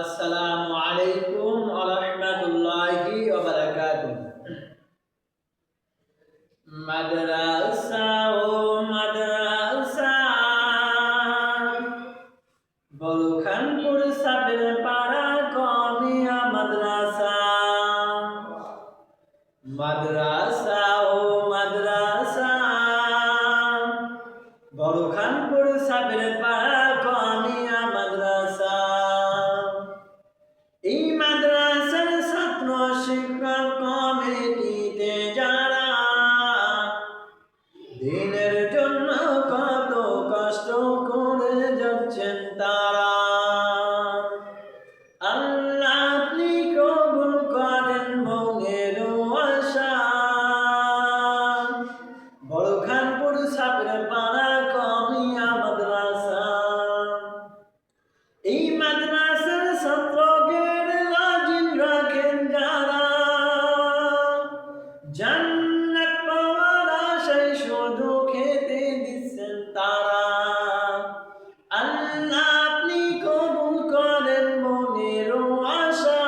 আসসালামু আলাইকুম ওয়া রাহমাতুল্লাহি ওয়া বারাকাতুহু। মাদ্রাসা ও মাদ্রাসা বলখানপুর সাবের পাড়া কমিয়া মাদ্রাসা। মাদ্রাসা ও মাদ্রাসা বলখানপুর সাবের পাড়া কমিয়া মাদ্রাসা। এই মাদ্রাসার ছাত্র শিক্ষক কমিটিতে যারা দিনের জন্য কত কষ্ট করে যাচ্ছেন তারা, আল্লাহ আপনি কবুল করেন মনের আশা। বলখানপুর সাবের পাড়া কমিয়া মাদ্রাসা। এই মাদ্রাসার ছাত্রদের লাজিম রাখেন যারা, জান্নাত পাওয়ার আশায় শুধু খেতে দিচ্ছেন তারা, আল্লাহ আপনি কবুল করেন মনের আশা।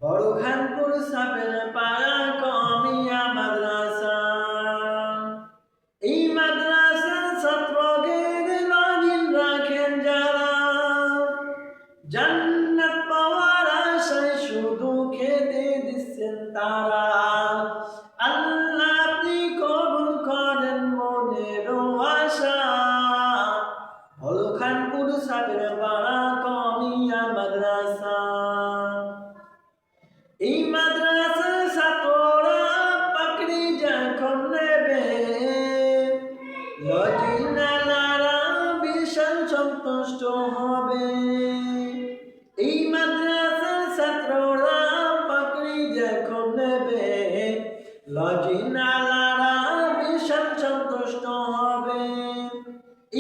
বলখানপুর সাবের পাড়া কমিয়া মাদ্রাসা। এই মাদ্রাসার ছাত্রদের লাজিম রাখেন যারা, জান্নাত পাওয়ার আশায় শুধু খেতে দিচ্ছেন তারা, আল্লাহ আপনি কবুল করেন মনের আশা। বলখানপুর সাবের পাড়া কমিয়া মাদ্রাসা। এই মাদ্রাসার ছাত্ররা পাকড়ি যখন নেবে, লজিনালারা বিশাল সন্তুষ্ট হবে। এই মাদ্রাসার ছাত্ররা পাকড়ি যখন নেবে, লজিনালারা বিশাল সন্তুষ্ট হবে।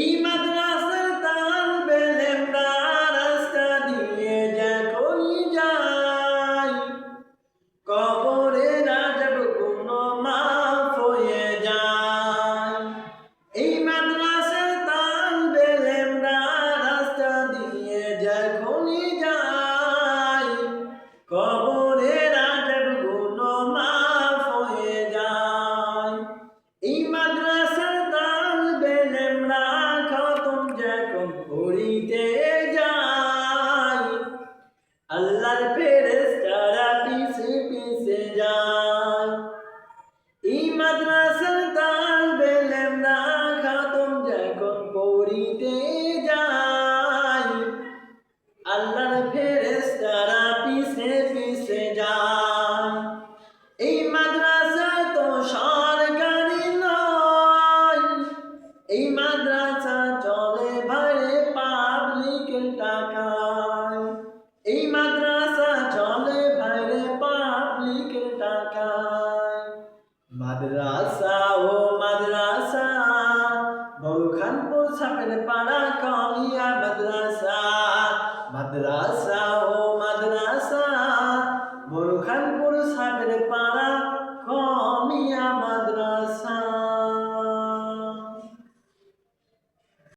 এই মাদ্রাসার তালবে ইলমরা রাস্তা দিয়ে যখনই যায়, কবরে রাজব গুনাহ মাফ হয়ে যায়। এই মাদ্রাসার তালবে ইলমরা রাস্তা দিয়ে যখনই যায়, কবরে রাজব গুনাহ মাফ হয়ে যায়। এই মাদ্রাসার তালবে ইলমরা খতম যখন পড়িতে যায়, আল্লাহর ফেরেশতারা পিছে পিছে যায়। এই মাদ্রাসার তালবে ইলমরা খতম যখন পড়িতে যায়, আল্লাহর ফেরেশতারা পিছে পিছে যায়। এই মাদ্রাসা তো সরকারি নয়, এই মাদ্রাসা চলে ভাইরে পাবলিকের টাকায়। এই মাদ্রাসা চলে ভাইরে পাবলিকের টাকায়। মাদ্রাসা ও মাদ্রাসা বলখানপুর সাবের পাড়া কমিয়া মাদ্রাসা। মাদ্রাসা ও